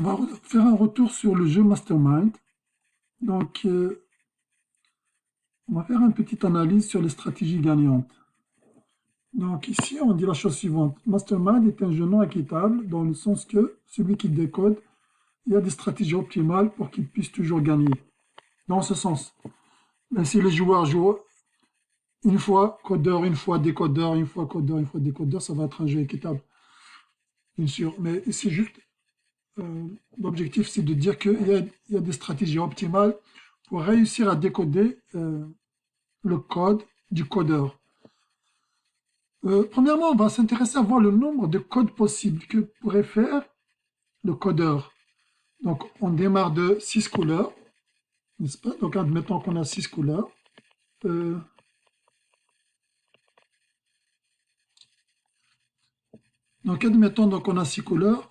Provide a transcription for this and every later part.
On va faire un retour sur le jeu Mastermind. Donc, on va faire une petite analyse sur les stratégies gagnantes. Donc ici, on dit la chose suivante. Mastermind est un jeu non équitable dans le sens que celui qui décode, il y a des stratégies optimales pour qu'il puisse toujours gagner. Dans ce sens. Mais si les joueurs jouent une fois codeur, une fois décodeur, une fois codeur, une fois décodeur, ça va être un jeu équitable. Bien sûr. Mais c'est juste, l'objectif c'est de dire qu'il y a des stratégies optimales pour réussir à décoder le code du codeur. Premièrement, on va s'intéresser à voir le nombre de codes possibles que pourrait faire le codeur. Donc, on démarre de 6 couleurs, n'est-ce pas? Donc, admettons qu'on a 6 couleurs. Donc, admettons qu'on a 6 couleurs.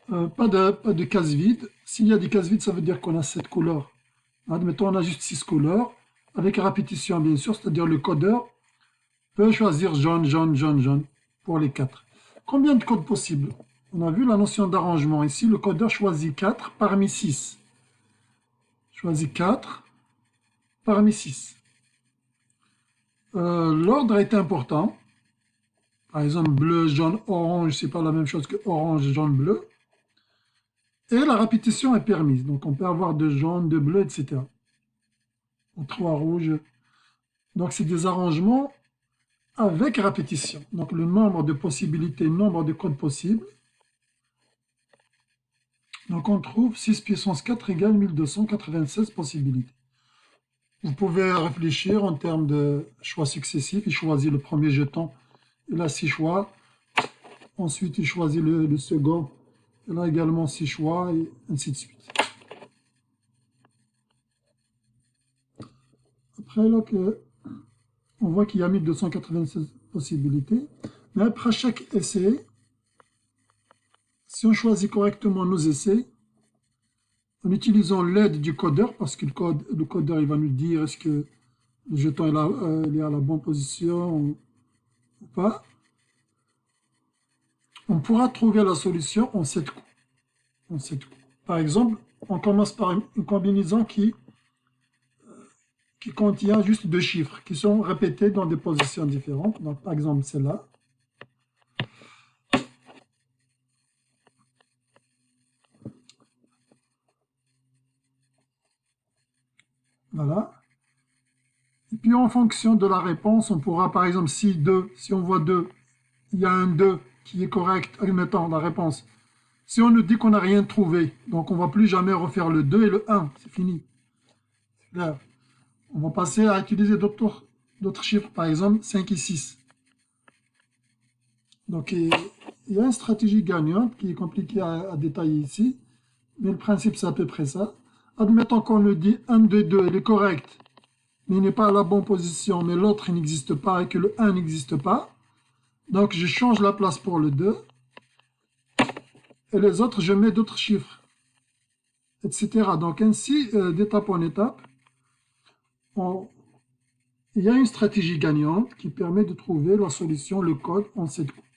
Pas de cases vides. S'il y a des cases vides, ça veut dire qu'on a 7 couleurs. Admettons on a juste 6 couleurs, avec répétition bien sûr, c'est-à-dire le codeur peut choisir jaune, jaune, jaune, jaune pour les 4. Combien de codes possibles? On a vu la notion d'arrangement. Ici, le codeur choisit 4 parmi 6. Choisit 4 parmi 6. L'ordre est important. Par exemple, bleu, jaune, orange, c'est pas la même chose que orange, jaune, bleu. Et la répétition est permise. Donc, on peut avoir de jaune, de bleu, etc. Ou 3 rouges. Donc, c'est des arrangements avec répétition. Donc, le nombre de possibilités, le nombre de codes possibles. Donc, on trouve 6 puissance 4 égale 1296 possibilités. Vous pouvez réfléchir en termes de choix successifs. Il choisit le premier jeton. Il a 6 choix. Ensuite, il choisit le second. Il a également 6 choix, et ainsi de suite. Après, là, on voit qu'il y a 1296 possibilités. Mais après chaque essai, si on choisit correctement nos essais, en utilisant l'aide du codeur, parce que le codeur il va nous dire est-ce que le jeton il est à la bonne position ou pas, on pourra trouver la solution en 7 coups. Par exemple, on commence par une combinaison qui contient juste 2 chiffres qui sont répétés dans des positions différentes. Donc, par exemple, celle-là. Voilà. Et puis, en fonction de la réponse, on pourra, par exemple, si on voit 2, il y a un 2 qui est correct, admettons la réponse. Si on nous dit qu'on n'a rien trouvé, donc on ne va plus jamais refaire le 2 et le 1, c'est fini. Là, on va passer à utiliser d'autres chiffres, par exemple 5 et 6. Donc, il y a une stratégie gagnante qui est compliquée à détailler ici, mais le principe, c'est à peu près ça. Admettons qu'on nous dit 1 des 2, il est correct, mais il n'est pas à la bonne position, mais l'autre n'existe pas et que le 1 n'existe pas. Donc, je change la place pour le 2. Et les autres, je mets d'autres chiffres, etc. Donc, ainsi, d'étape en étape, il y a une stratégie gagnante qui permet de trouver la solution, le code en 7 coups.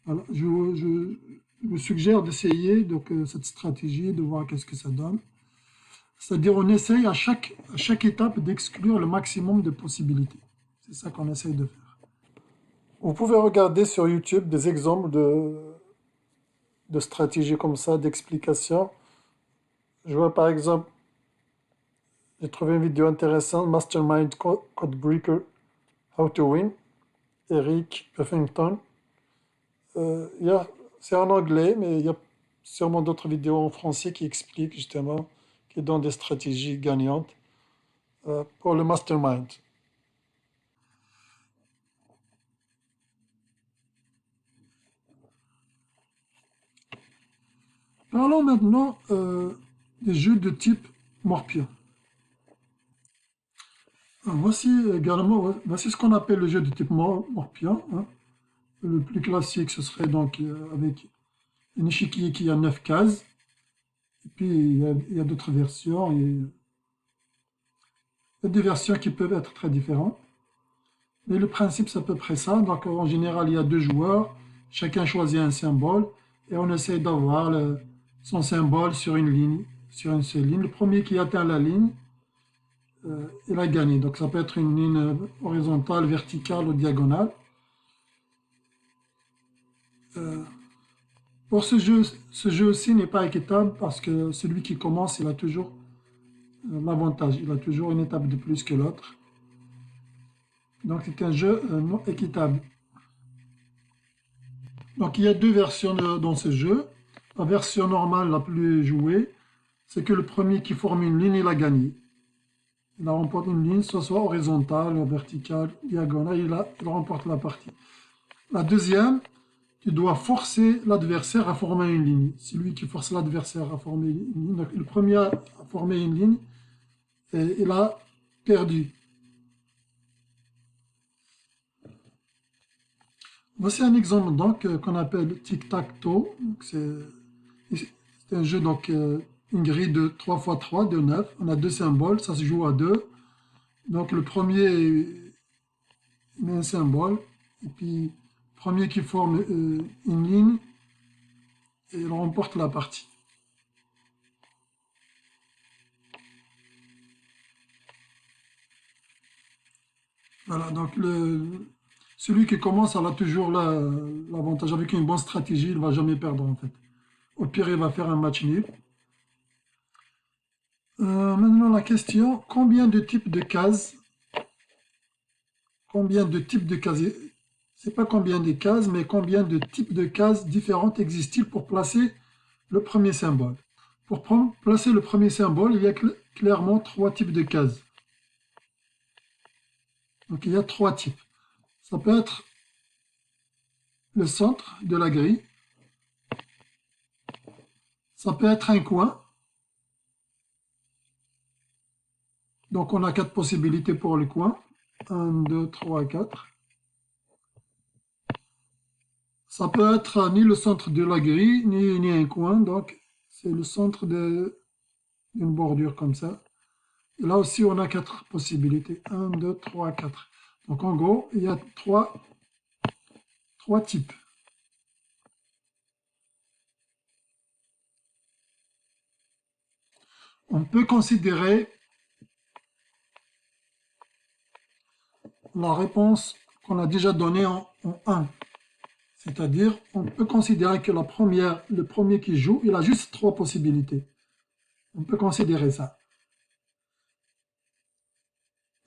Alors, je vous suggère d'essayer cette stratégie, de voir qu'est-ce que ça donne. C'est-à-dire on essaye à chaque étape d'exclure le maximum de possibilités. C'est ça qu'on essaye de faire. Vous pouvez regarder sur YouTube des exemples de stratégies comme ça, d'explications. Je vois par exemple, j'ai trouvé une vidéo intéressante, Mastermind Codebreaker, How to Win, Eric Huffington. C'est en anglais, mais il y a sûrement d'autres vidéos en français qui expliquent justement, qui donnent des stratégies gagnantes pour le Mastermind. Parlons maintenant des jeux de type Morpia. Voici également, voici ce qu'on appelle le jeu de type Morpia. Hein. Le plus classique, ce serait donc avec un échiquier qui a 9 cases. Et puis, il y a d'autres versions. Il y a des versions qui peuvent être très différentes. Mais le principe, c'est à peu près ça. Donc, en général, il y a deux joueurs. Chacun choisit un symbole. Et on essaie d'avoir son symbole sur une ligne, sur une seule ligne. Le premier qui atteint la ligne, il a gagné. Donc, ça peut être une ligne horizontale, verticale ou diagonale. Pour ce jeu aussi n'est pas équitable parce que celui qui commence, il a toujours l'avantage. Il a toujours une étape de plus que l'autre. Donc, c'est un jeu non équitable. Donc, il y a deux versions dans ce jeu. La version normale, la plus jouée, c'est que le premier qui forme une ligne, il a gagné. Il remporte une ligne, soit horizontale, verticale, diagonale, il remporte la partie. La deuxième, tu dois forcer l'adversaire à former une ligne. C'est lui qui force l'adversaire à former une ligne. Donc, le premier à former une ligne, et il a perdu. Voici un exemple donc qu'on appelle tic-tac-toe. C'est un jeu, donc une grille de 3 x 3, de 9. On a deux symboles, ça se joue à deux. Donc le premier met un symbole, et puis le premier qui forme une ligne, et il remporte la partie. Voilà, donc celui qui commence, elle a toujours l'avantage. Avec une bonne stratégie, il ne va jamais perdre en fait. Au pire, il va faire un match nul. Maintenant, la question, combien de types de cases? Combien de types de cases? C'est pas combien de cases, mais combien de types de cases différentes existent-ils pour placer le premier symbole? Pour placer le premier symbole, il y a clairement trois types de cases. Donc il y a trois types. Ça peut être le centre de la grille. Ça peut être un coin. Donc on a quatre possibilités pour le coin. 1, 2, 3, 4. Ça peut être ni le centre de la grille, ni un coin. Donc c'est le centre d'une bordure comme ça. Et là aussi, on a quatre possibilités. 1, 2, 3, 4. Donc en gros, il y a trois types. On peut considérer la réponse qu'on a déjà donnée en 1. C'est-à-dire, on peut considérer que le premier qui joue, il a juste trois possibilités. On peut considérer ça.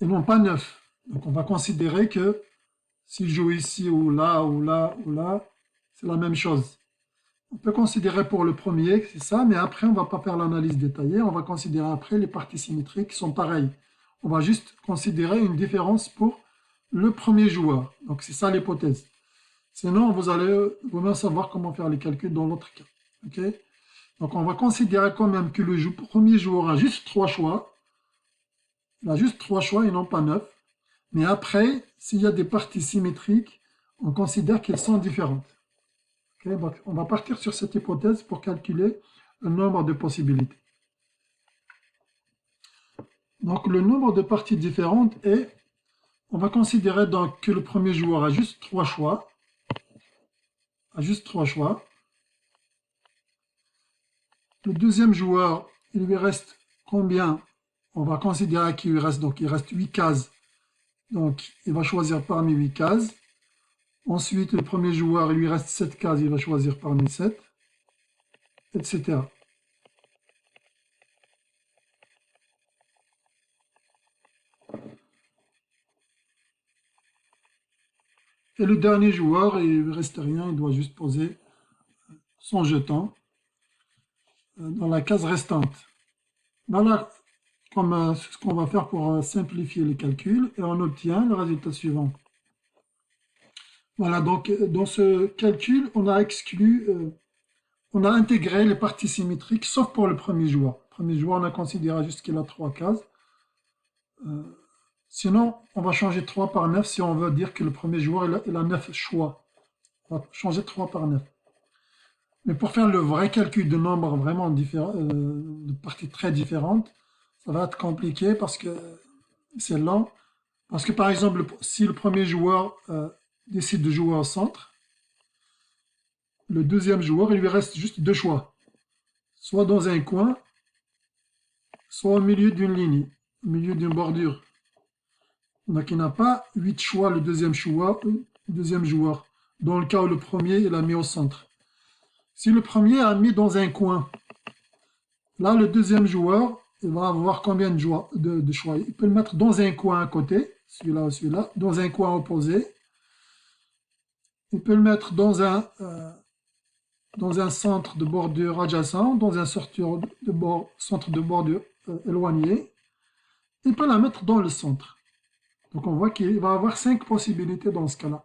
Et non pas 9. Donc on va considérer que s'il joue ici ou là, ou là, ou là, c'est la même chose. On peut considérer pour le premier, c'est ça, mais après on ne va pas faire l'analyse détaillée, on va considérer après les parties symétriques qui sont pareilles. On va juste considérer une différence pour le premier joueur. Donc c'est ça l'hypothèse. Sinon, vous allez vous-même savoir comment faire les calculs dans l'autre cas. Okay. Donc on va considérer quand même que le premier joueur a juste trois choix. Il a juste trois choix et non pas 9. Mais après, s'il y a des parties symétriques, on considère qu'elles sont différentes. Okay, donc on va partir sur cette hypothèse pour calculer le nombre de possibilités. Donc le nombre de parties différentes est, on va considérer donc que le premier joueur a juste trois choix. Le deuxième joueur, il lui reste combien? On va considérer qu'il lui reste, donc il reste 8 cases. Donc il va choisir parmi 8 cases. Ensuite, le premier joueur, il lui reste 7 cases, il va choisir parmi 7, etc. Et le dernier joueur, il ne reste rien, il doit juste poser son jeton dans la case restante. Voilà comme ce qu'on va faire pour simplifier les calculs et on obtient le résultat suivant. Voilà, donc dans ce calcul, on a exclu, on a intégré les parties symétriques, sauf pour le premier joueur. Le premier joueur, on a considéré juste qu'il a 3 cases. Sinon, on va changer 3 par 9 si on veut dire que le premier joueur, il a 9 choix. On va changer 3 par 9. Mais pour faire le vrai calcul de nombres vraiment différents, de parties très différentes, ça va être compliqué parce que c'est lent. Parce que par exemple, si le premier joueur décide de jouer au centre, le deuxième joueur, il lui reste juste deux choix. Soit dans un coin, soit au milieu d'une ligne, au milieu d'une bordure. Donc il n'a pas 8 choix le deuxième joueur, dans le cas où le premier il a mis au centre. Si le premier a mis dans un coin, là le deuxième joueur, il va avoir combien de choix? Il peut le mettre dans un coin à côté, celui-là ou celui-là, dans un coin opposé. Il peut le mettre dans un centre de bordure adjacent, dans un centre de bordure éloigné. Il peut la mettre dans le centre. Donc on voit qu'il va avoir 5 possibilités dans ce cas-là,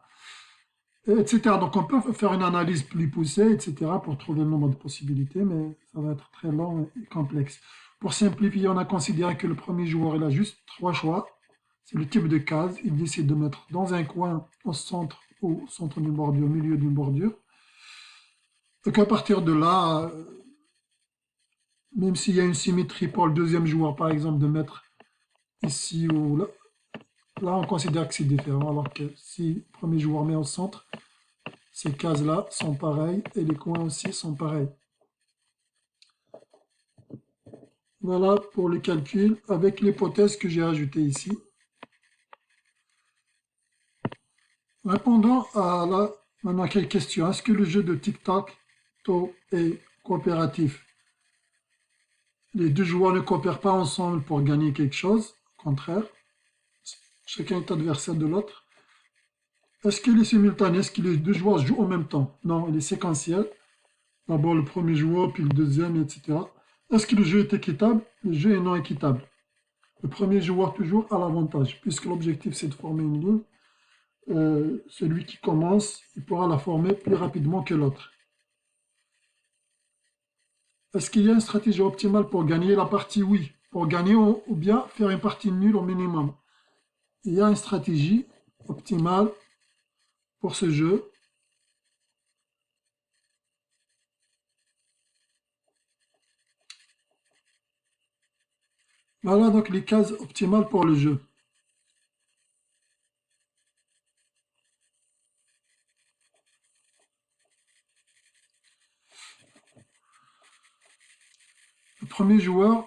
etc. Donc on peut faire une analyse plus poussée, etc. pour trouver le nombre de possibilités, mais ça va être très long et complexe. Pour simplifier, on a considéré que le premier joueur il a juste 3 choix. C'est le type de case. Il décide de mettre dans un coin, au centre d'une bordure, au milieu d'une bordure. Et qu'à partir de là, même s'il y a une symétrie pour le deuxième joueur, par exemple, de mettre ici ou là, là on considère que c'est différent, alors que si le premier joueur met au centre, ces cases-là sont pareilles et les coins aussi sont pareils. Voilà pour le calcul avec l'hypothèse que j'ai ajoutée ici. Répondons à maintenant quelques questions. Est-ce que le jeu de tic-tac-toe est coopératif? Les deux joueurs ne coopèrent pas ensemble pour gagner quelque chose. Au contraire, chacun est adversaire de l'autre. Est-ce qu'il est simultané? Est-ce que les deux joueurs jouent en même temps? Non, il est séquentiel. D'abord le premier joueur, puis le deuxième, etc. Est-ce que le jeu est équitable? Le jeu est non équitable. Le premier joueur toujours a l'avantage, puisque l'objectif c'est de former une ligne. Celui qui commence, il pourra la former plus rapidement que l'autre. Est-ce qu'il y a une stratégie optimale pour gagner la partie? Oui. Pour gagner ou bien faire une partie nulle au minimum. Il y a une stratégie optimale pour ce jeu. Voilà donc les cases optimales pour le jeu. Le premier joueur,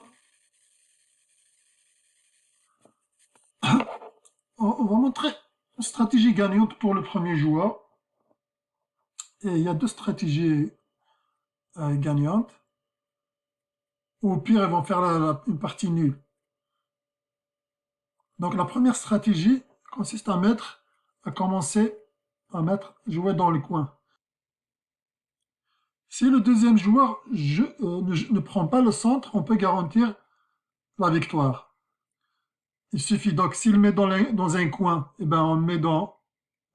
on va montrer une stratégie gagnante pour le premier joueur. Et il y a deux stratégies gagnantes. Au pire, ils vont faire une partie nulle. Donc la première stratégie consiste à commencer à jouer dans le coin. Si le deuxième joueur ne prend pas le centre, on peut garantir la victoire. Il suffit donc, s'il met dans un coin, eh ben on met dans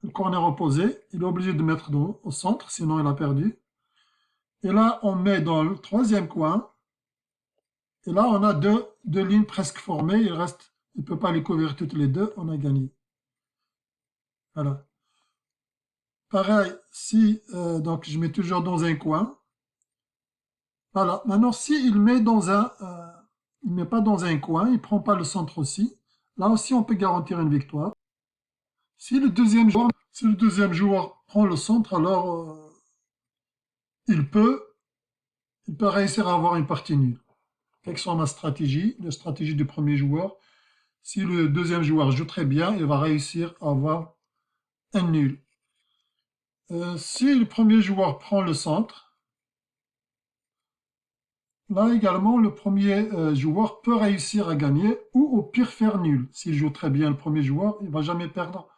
le corner opposé. Il est obligé de mettre au centre, sinon il a perdu. Et là, on met dans le troisième coin. Et là, on a deux lignes presque formées. Il ne peut pas les couvrir toutes les deux. On a gagné. Voilà. Pareil, si donc je mets toujours dans un coin. Voilà. Maintenant, s'il met il met pas dans un coin, il prend pas le centre aussi. Là aussi, on peut garantir une victoire. Si le deuxième joueur prend le centre, alors il peut réussir à avoir une partie nulle. Quelle que soit la stratégie du premier joueur, si le deuxième joueur joue très bien, il va réussir à avoir un nul. Si le premier joueur prend le centre, là également, le premier joueur peut réussir à gagner ou au pire faire nul. S'il joue très bien le premier joueur, il ne va jamais perdre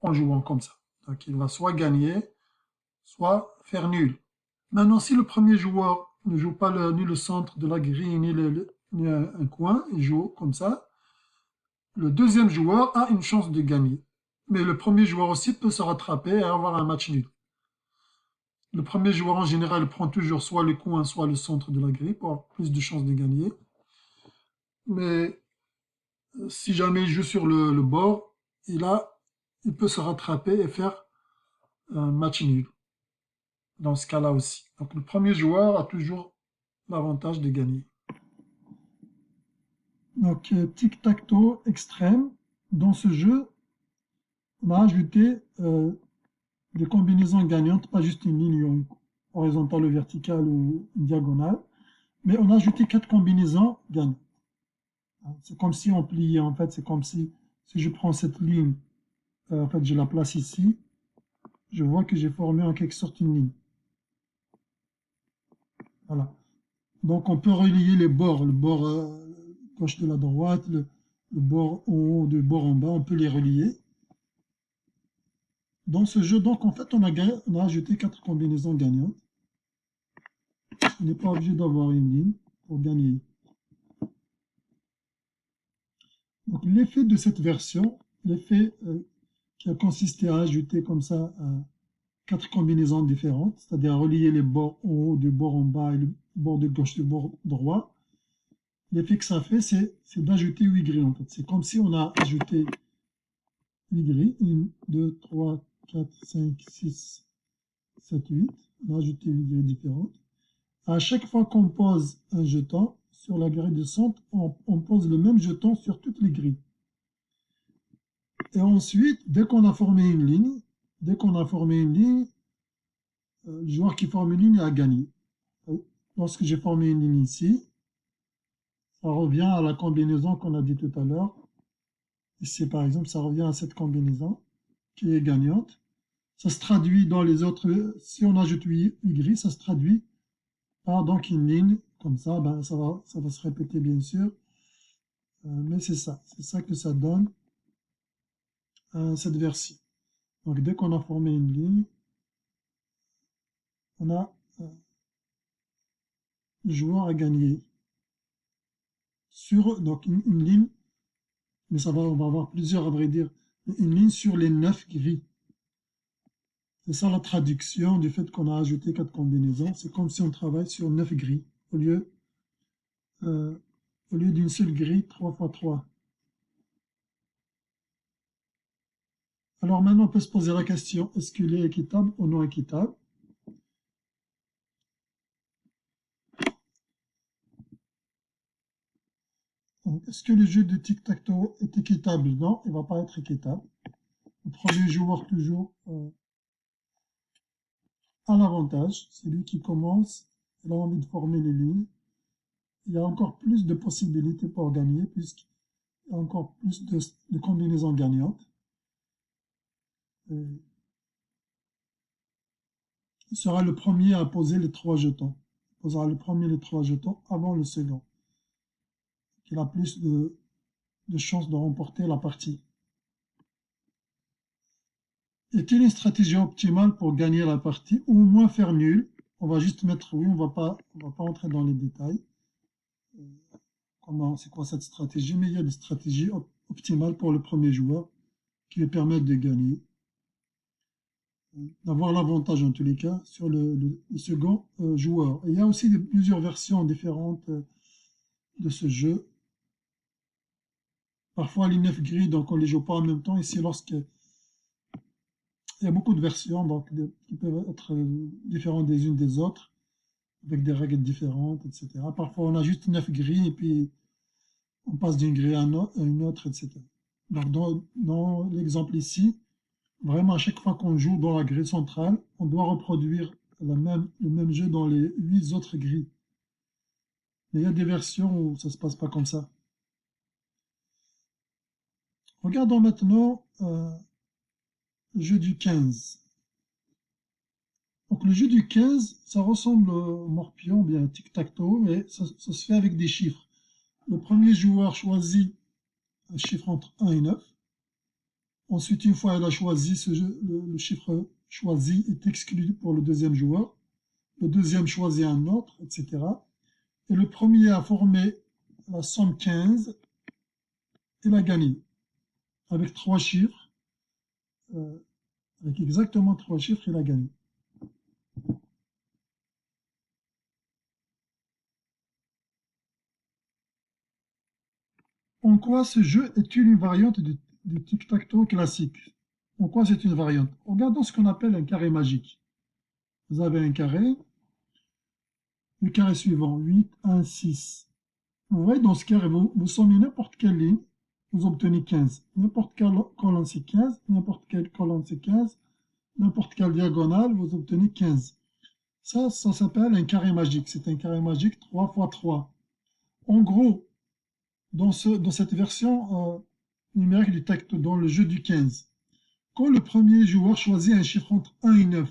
en jouant comme ça. Donc il va soit gagner, soit faire nul. Maintenant, si le premier joueur ne joue pas ni le centre de la grille, ni un coin, il joue comme ça, le deuxième joueur a une chance de gagner. Mais le premier joueur aussi peut se rattraper et avoir un match nul. Le premier joueur en général prend toujours soit le coin, soit le centre de la grille pour avoir plus de chances de gagner. Mais si jamais il joue sur le bord, il peut se rattraper et faire un match nul. Dans ce cas-là aussi. Donc le premier joueur a toujours l'avantage de gagner. Donc tic-tac-toe extrême. Dans ce jeu, on a ajouté des combinaisons gagnantes, pas juste une ligne horizontale ou verticale ou une diagonale, mais on a ajouté 4 combinaisons gagnantes. C'est comme si on pliait, en fait, c'est comme si je prends cette ligne, en fait, je la place ici, je vois que j'ai formé en quelque sorte une ligne. Voilà. Donc on peut relier les bords, le bord gauche de la droite, le bord en haut, le bord en bas, on peut les relier. Dans ce jeu, donc en fait, on a ajouté 4 combinaisons gagnantes. On n'est pas obligé d'avoir une ligne pour gagner. Donc l'effet de cette version, l'effet qui a consisté à ajouter comme ça 4 combinaisons différentes, c'est-à-dire à relier les bords en haut, du bord en bas et le bord de gauche du bord droit, l'effet que ça fait, c'est d'ajouter 8 grilles en fait. C'est comme si on a ajouté 8 grilles, 1, 2, 3, 4, 5, 6, 7, 8. On a ajouté 8 grilles différentes. À chaque fois qu'on pose un jeton sur la grille de centre, on pose le même jeton sur toutes les grilles. Et ensuite, dès qu'on a formé une ligne, le joueur qui forme une ligne a gagné. Lorsque j'ai formé une ligne ici, ça revient à la combinaison qu'on a dit tout à l'heure. Ici, par exemple, ça revient à cette combinaison qui est gagnante. Ça se traduit dans les autres, si on ajoute 8 grilles, ça se traduit par donc une ligne, comme ça, ben, ça va se répéter bien sûr. Mais c'est ça que ça donne cette version. Donc dès qu'on a formé une ligne, on a le joueur a gagné sur donc une ligne, mais on va avoir plusieurs à vrai dire, une ligne sur les 9 grilles. C'est ça la traduction du fait qu'on a ajouté 4 combinaisons. C'est comme si on travaille sur 9 grilles au lieu d'une seule grille 3 x 3. Alors maintenant, on peut se poser la question, est-ce qu'il est équitable ou non équitable? Est-ce que le jeu de tic-tac-toe est équitable? Non, il ne va pas être équitable. Le premier joueur toujours a l'avantage, c'est lui qui commence, il a envie de former les lignes. Il y a encore plus de possibilités pour gagner, puisqu'il y a encore plus de combinaisons gagnantes. Il sera le premier à poser les 3 jetons. Il posera le premier les 3 jetons avant le second. Il a plus de chances de remporter la partie. Est-il une stratégie optimale pour gagner la partie ou au moins faire nul? On va juste mettre oui, on va pas entrer dans les détails. C'est quoi cette stratégie? Mais il y a des stratégies optimales pour le premier joueur qui lui permettent de gagner, d'avoir l'avantage en tous les cas sur le second joueur. Et il y a aussi plusieurs versions différentes de ce jeu. Parfois les 9 grilles, donc on ne les joue pas en même temps. Ici, il y a beaucoup de versions donc, qui peuvent être différentes des unes des autres, avec des règles différentes, etc. Parfois on a juste 9 grilles et puis on passe d'une grille à une autre, etc. Donc dans l'exemple ici, vraiment à chaque fois qu'on joue dans la grille centrale, on doit reproduire le même jeu dans les 8 autres grilles. Mais il y a des versions où ça ne se passe pas comme ça. Regardons maintenant le jeu du 15. Donc le jeu du 15, ça ressemble au morpion, bien tic-tac-toe, mais ça se fait avec des chiffres. Le premier joueur choisit un chiffre entre 1 et 9. Ensuite, une fois elle a choisi le chiffre choisi est exclu pour le deuxième joueur. Le deuxième choisit un autre, etc. Et le premier a formé la somme 15 et l'a gagné. Avec 3 chiffres, avec exactement 3 chiffres, il a gagné. En quoi ce jeu est-il une variante du tic-tac-toe classique? En quoi c'est une variante? Regardons ce qu'on appelle un carré magique. Vous avez un carré, le carré suivant, 8, 1, 6. Vous voyez, dans ce carré, vous sommez n'importe quelle ligne, vous obtenez 15. N'importe quelle colonne, c'est 15. N'importe quelle colonne, c'est 15. N'importe quelle diagonale, vous obtenez 15. Ça s'appelle un carré magique. C'est un carré magique 3 fois 3. En gros, dans cette version numérique du texte, dans le jeu du 15, quand le premier joueur choisit un chiffre entre 1 et 9,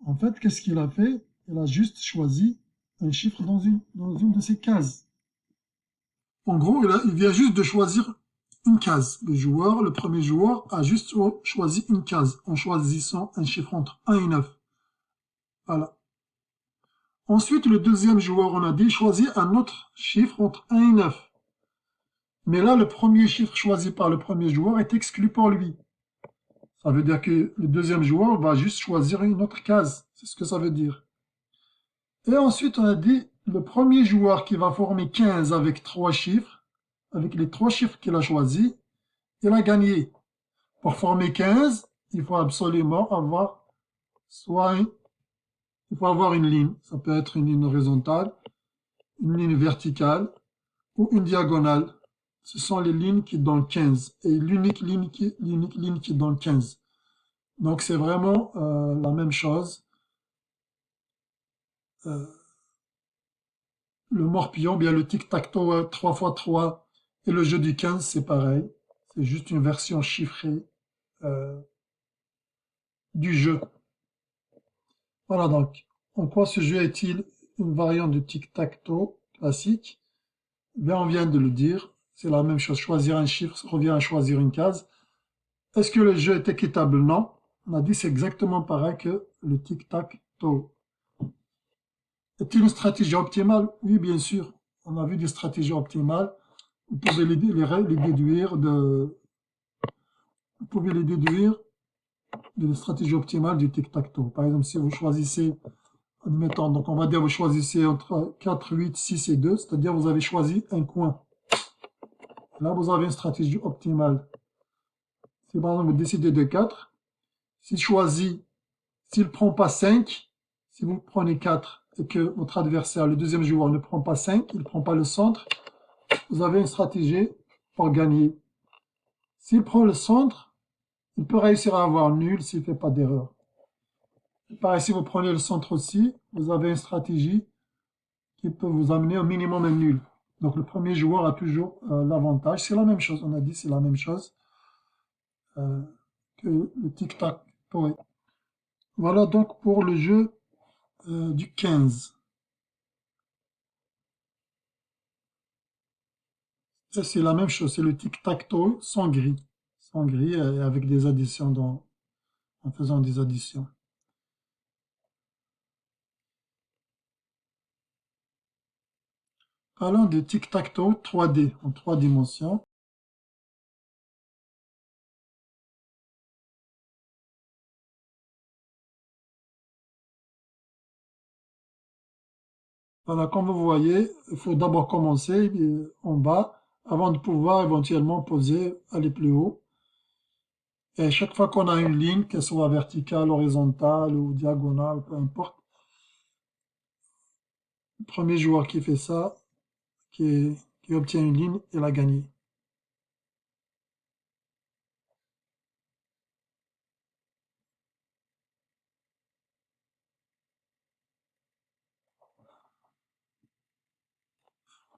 en fait, qu'est-ce qu'il a fait? Il a juste choisi un chiffre dans une de ces cases. En gros, il vient juste de choisir une case. Le premier joueur, a juste choisi une case en choisissant un chiffre entre 1 et 9. Voilà. Ensuite, le deuxième joueur, on a dit, choisit un autre chiffre entre 1 et 9. Mais là, le premier chiffre choisi par le premier joueur est exclu par lui. Ça veut dire que le deuxième joueur va juste choisir une autre case. C'est ce que ça veut dire. Et ensuite, on a dit, le premier joueur qui va former 15 avec 3 chiffres, avec les 3 chiffres qu'il a choisis, il a gagné. Pour former 15, il faut absolument avoir il faut avoir une ligne. Ça peut être une ligne horizontale, une ligne verticale ou une diagonale. Ce sont les lignes qui donnent 15 et l'unique ligne qui donne 15. Donc c'est vraiment la même chose. Le morpion, bien le tic-tac-toe 3 x 3 et le jeu du 15, c'est pareil. C'est juste une version chiffrée du jeu. Voilà donc. En quoi ce jeu est-il une variante du tic-tac-toe classique? Bien, on vient de le dire. C'est la même chose. Choisir un chiffre revient à choisir une case. Est-ce que le jeu est équitable? Non. On a dit c'est exactement pareil que le tic-tac-toe. Est-il une stratégie optimale? Oui, bien sûr. On a vu des stratégies optimales. Vous pouvez les déduire vous pouvez les déduire de la stratégie optimale du tic-tac-toe. Par exemple, si vous choisissez, admettons, donc on va dire vous choisissez entre 4, 8, 6 et 2, c'est-à-dire vous avez choisi un coin. Là, vous avez une stratégie optimale. Si par exemple vous décidez de 4, s'il ne prend pas 5, si vous prenez 4 et que votre adversaire, le deuxième joueur, ne prend pas 5, il ne prend pas le centre, vous avez une stratégie pour gagner. S'il prend le centre, il peut réussir à avoir nul s'il ne fait pas d'erreur. Pareil, si vous prenez le centre aussi, vous avez une stratégie qui peut vous amener au minimum un nul. Donc le premier joueur a toujours l'avantage. C'est la même chose, on a dit c'est la même chose que le tic-tac-toe. Voilà donc pour le jeu du 15. C'est la même chose, c'est le tic-tac-toe sans gris. Sans gris et avec des additions en faisant des additions. Parlons de tic-tac-toe 3D, en 3 dimensions. Voilà, comme vous voyez, il faut d'abord commencer en bas avant de pouvoir éventuellement poser, aller plus haut. Et chaque fois qu'on a une ligne, qu'elle soit verticale, horizontale ou diagonale, peu importe, le premier joueur qui fait ça, qui obtient une ligne, il a gagné.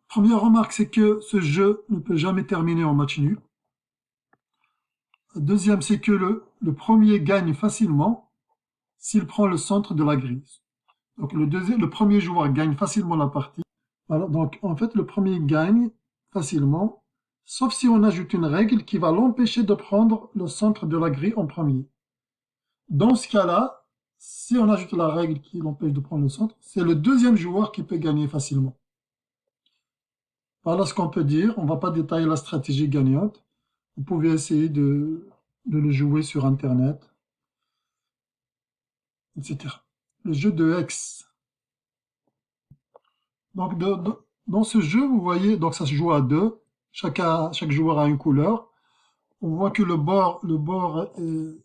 Première remarque, c'est que ce jeu ne peut jamais terminer en match nul. Deuxième, c'est que le premier gagne facilement s'il prend le centre de la grille. Donc le premier joueur gagne facilement la partie. Voilà, donc en fait, le premier gagne facilement, sauf si on ajoute une règle qui va l'empêcher de prendre le centre de la grille en premier. Dans ce cas-là, si on ajoute la règle qui l'empêche de prendre le centre, c'est le deuxième joueur qui peut gagner facilement. Voilà ce qu'on peut dire. On ne va pas détailler la stratégie gagnante. Vous pouvez essayer de le jouer sur Internet, etc. Le jeu de Hex. Donc, dans ce jeu, vous voyez, donc ça se joue à deux. Chaque joueur a une couleur. On voit que le bord de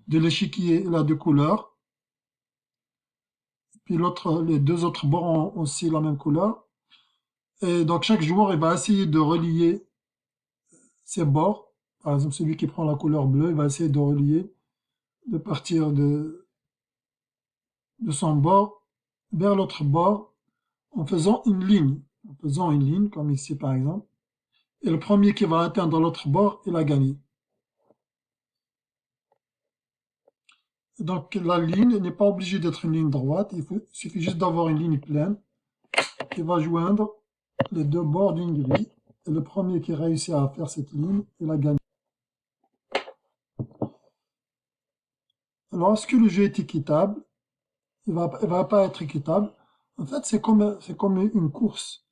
l'échiquier, il a deux couleurs. Puis les deux autres bords ont aussi la même couleur. Et donc chaque joueur il va essayer de relier ses bords. Par exemple, celui qui prend la couleur bleue, il va essayer de relier, de partir de son bord vers l'autre bord en faisant une ligne. En faisant une ligne, comme ici par exemple. Et le premier qui va atteindre l'autre bord, il a gagné. Donc la ligne n'est pas obligée d'être une ligne droite, il suffit juste d'avoir une ligne pleine qui va joindre les deux bords d'une grille. Et le premier qui réussit à faire cette ligne, il a gagné. Alors, est-ce que le jeu est équitable? Il va pas être équitable. En fait, c'est comme une course.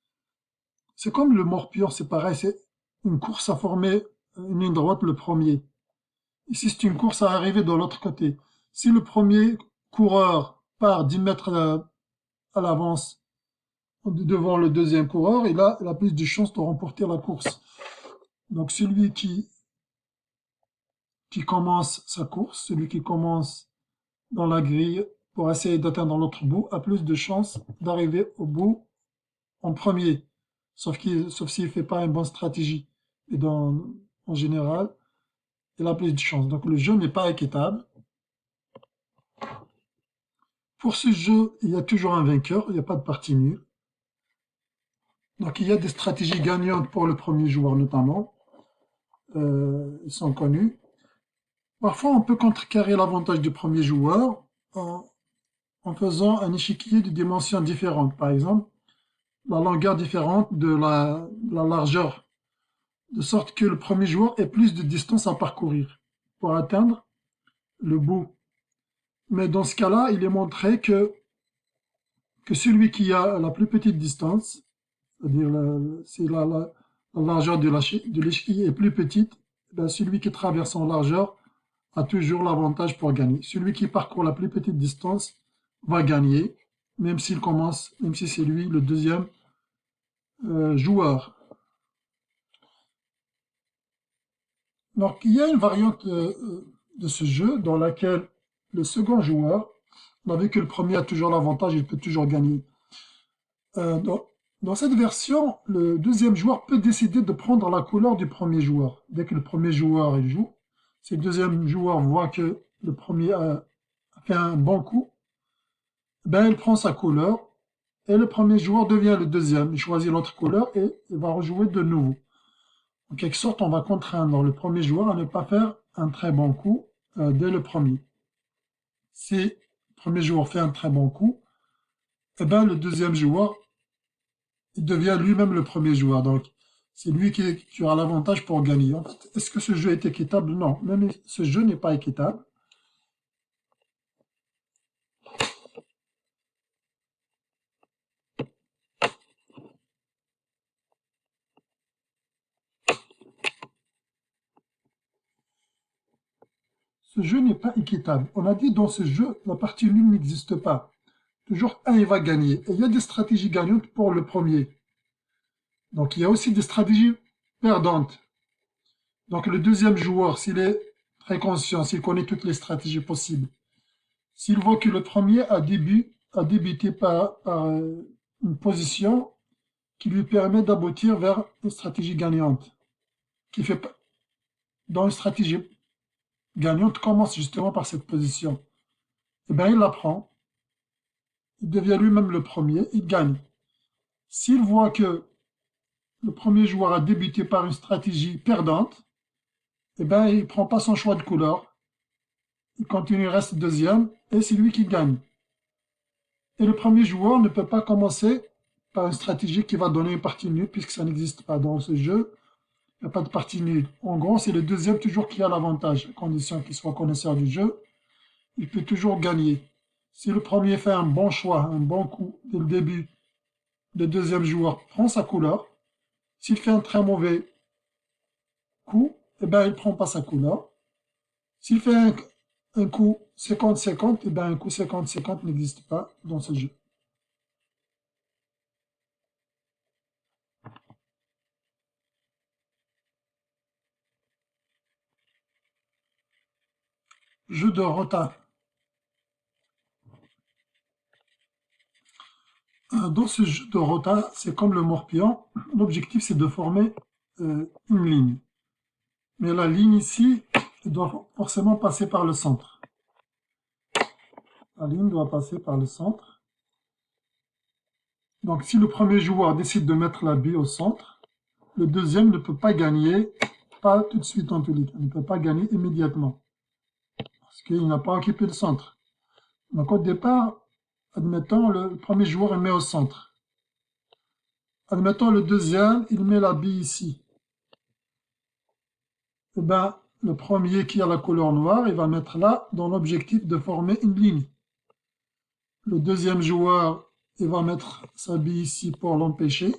C'est comme le morpion, c'est pareil, c'est une course à former une ligne droite le premier. Ici, c'est une course à arriver de l'autre côté. Si le premier coureur part 10 mètres à l'avance devant le deuxième coureur, il a plus de chances de remporter la course. Donc, celui qui commence sa course, celui qui commence dans la grille pour essayer d'atteindre l'autre bout, a plus de chances d'arriver au bout en premier. Sauf s'il ne fait pas une bonne stratégie. Et en général, il a plus de chances. Donc, le jeu n'est pas équitable. Pour ce jeu, il y a toujours un vainqueur, il n'y a pas de partie nulle. Donc il y a des stratégies gagnantes pour le premier joueur notamment. Ils sont connus. Parfois, on peut contrecarrer l'avantage du premier joueur en faisant un échiquier de dimensions différentes. Par exemple, la longueur différente de la largeur, de sorte que le premier joueur ait plus de distance à parcourir pour atteindre le bout. Mais dans ce cas-là, il est montré que celui qui a la plus petite distance, c'est-à-dire si la largeur de l'échiquier est plus petite, ben celui qui traverse en largeur a toujours l'avantage pour gagner. Celui qui parcourt la plus petite distance va gagner, même s'il commence, même si c'est lui le deuxième joueur. Donc il y a une variante de ce jeu dans laquelle le second joueur, on a vu que le premier a toujours l'avantage, il peut toujours gagner. Dans cette version, le deuxième joueur peut décider de prendre la couleur du premier joueur. Dès que le premier joueur il joue, si le deuxième joueur voit que le premier a fait un bon coup, ben il prend sa couleur et le premier joueur devient le deuxième. Il choisit l'autre couleur et il va rejouer de nouveau. En quelque sorte, on va contraindre le premier joueur à ne pas faire un très bon coup dès le premier. Si le premier joueur fait un très bon coup, eh ben, le deuxième joueur il devient lui-même le premier joueur. Donc, c'est lui qui aura l'avantage pour gagner. En fait, est-ce que ce jeu est équitable? Non, même ce jeu n'est pas équitable. Ce jeu n'est pas équitable. On a dit dans ce jeu, la partie nulle n'existe pas. Toujours un, il va gagner. Et il y a des stratégies gagnantes pour le premier. Donc, il y a aussi des stratégies perdantes. Donc, le deuxième joueur, s'il est très conscient, s'il connaît toutes les stratégies possibles, s'il voit que le premier a débuté par une position qui lui permet d'aboutir vers une stratégie gagnante, qui fait dans une stratégie gagnante commence justement par cette position. Et bien, il la prend, il devient lui-même le premier, il gagne. S'il voit que le premier joueur a débuté par une stratégie perdante, et bien, il ne prend pas son choix de couleur, il continue, il reste deuxième, et c'est lui qui gagne. Et le premier joueur ne peut pas commencer par une stratégie qui va donner une partie nulle, puisque ça n'existe pas dans ce jeu. Il n'y a pas de partie nulle. En gros, c'est le deuxième toujours qui a l'avantage, à condition qu'il soit connaisseur du jeu. Il peut toujours gagner. Si le premier fait un bon choix, un bon coup dès le début, le deuxième joueur prend sa couleur. S'il fait un très mauvais coup, eh ben, il ne prend pas sa couleur. S'il fait un coup 50-50, eh ben, un coup 50-50 n'existe pas dans ce jeu. Jeu de rota. Dans ce jeu de rota, c'est comme le morpion. L'objectif, c'est de former une ligne. Mais la ligne ici, elle doit forcément passer par le centre. La ligne doit passer par le centre. Donc si le premier joueur décide de mettre la bille au centre, le deuxième ne peut pas gagner, pas tout de suite en tout cas, il ne peut pas gagner immédiatement. Parce qu'il n'a pas occupé le centre. Donc au départ, admettons, le premier joueur il met au centre. Admettons le deuxième, il met la bille ici. Eh ben, le premier qui a la couleur noire, il va mettre là dans l'objectif de former une ligne. Le deuxième joueur, il va mettre sa bille ici pour l'empêcher.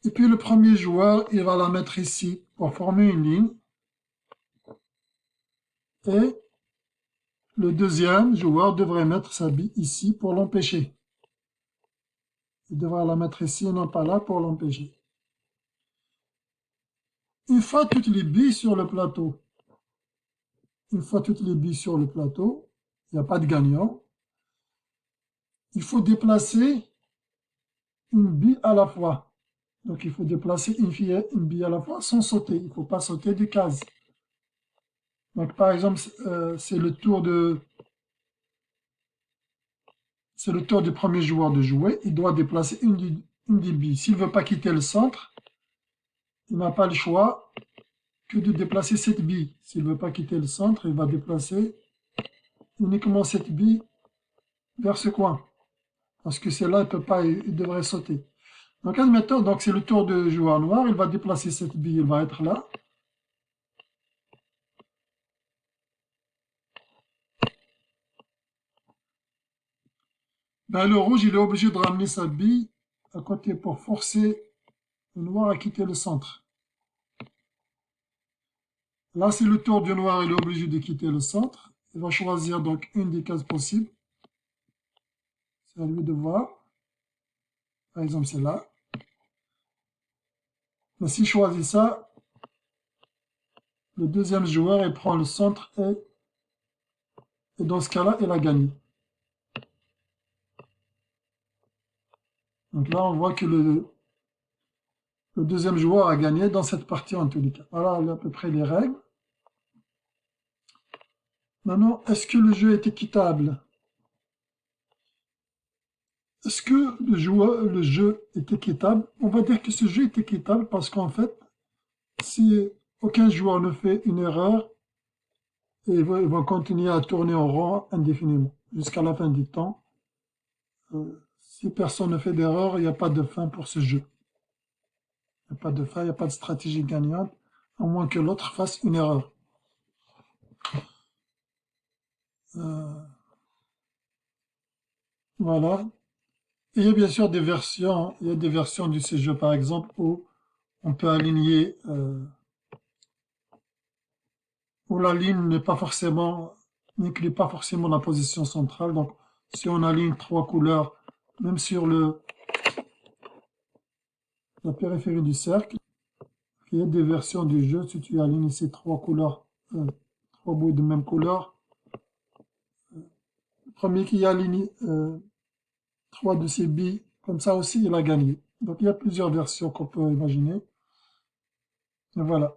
Et puis le premier joueur, il va la mettre ici pour former une ligne. Et le deuxième joueur devrait mettre sa bille ici pour l'empêcher. Il devra la mettre ici et non pas là pour l'empêcher. Une fois toutes les billes sur le plateau, il n'y a pas de gagnant. Il faut déplacer une bille à la fois. Donc il faut déplacer une bille à la fois sans sauter. Il ne faut pas sauter de case. Donc par exemple, c'est le tour du premier joueur de jouer. Il doit déplacer une des billes. S'il ne veut pas quitter le centre, il n'a pas le choix que de déplacer cette bille. S'il ne veut pas quitter le centre, il va déplacer uniquement cette bille vers ce coin. Parce que celle-là, il peut pas, il devrait sauter. Donc admettons, donc c'est le tour du joueur noir, il va déplacer cette bille, il va être là. Ben, le rouge, il est obligé de ramener sa bille à côté pour forcer le noir à quitter le centre. Là, c'est le tour du noir, il est obligé de quitter le centre. Il va choisir donc une des cases possibles. C'est à lui de voir. Par exemple, c'est là. Mais s'il choisit ça, le deuxième joueur, il prend le centre et dans ce cas-là, il a gagné. Donc là, on voit que le deuxième joueur a gagné dans cette partie en tous les cas. Voilà à peu près les règles. Maintenant, est-ce que le jeu est équitable? Est-ce que le jeu est équitable? On va dire que ce jeu est équitable parce qu'en fait, si aucun joueur ne fait une erreur, ils vont continuer à tourner en rond indéfiniment jusqu'à la fin du temps. Si personne ne fait d'erreur, il n'y a pas de fin pour ce jeu. Il n'y a pas de fin, il n'y a pas de stratégie gagnante, à moins que l'autre fasse une erreur. Voilà. Et il y a bien sûr des versions, il y a des versions de ces jeux par exemple où on peut aligner, où la ligne n'inclut pas forcément la position centrale. Donc si on aligne trois couleurs, même sur la périphérie du cercle, il y a des versions du jeu, si tu alignes ici trois couleurs, trois bouts de même couleur, le premier qui aligne trois de ces billes, comme ça aussi, il a gagné. Donc il y a plusieurs versions qu'on peut imaginer. Et voilà.